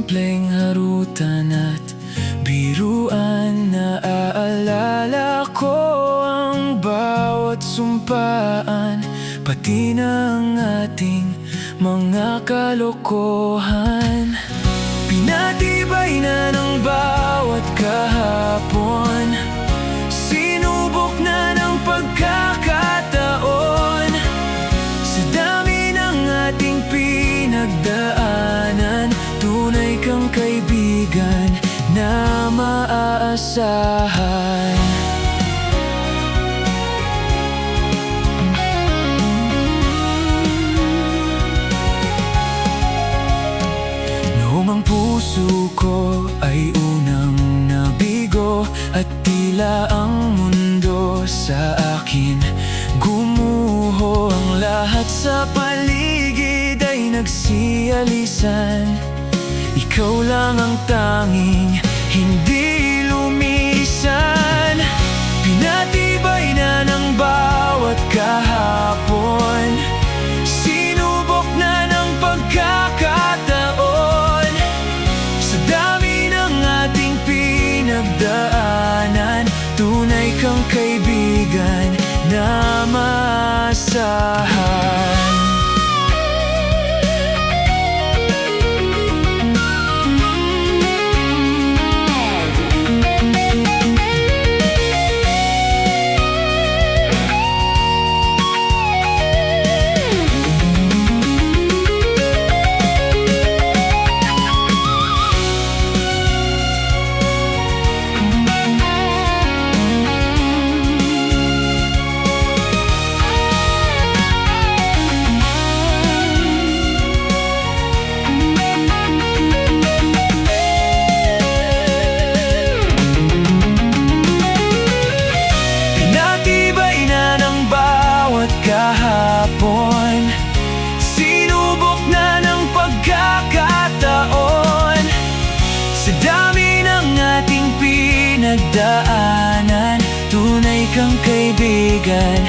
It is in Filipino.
simpleng harutan at biruan. Naaalala ko ang bawat sumpaan, pati ng ating mga kalokohan. Pinatibay na ng bawat kahapon, sinubok na ng pagkakataon. Sa dami ng ating pinagdaanan, tunay kang kaibigan na maaasahan. Noong ang puso ko ay unang nabigo at tila ang mundo sa akin gumuho, ang lahat sa paligid ay nagsialisan. Ikaw lang ang tanging hindi lumisan. Pinatibay na ng bawat kahapon, sinubok na ng pagkakataon. Sa dami ng ating pinagdaanan, tunay kang kaibigan na maasahan. Kahapon, sinubok na ng pagkakataon. Sa dami ng ating pinagdaanan, tunay kang kaibigan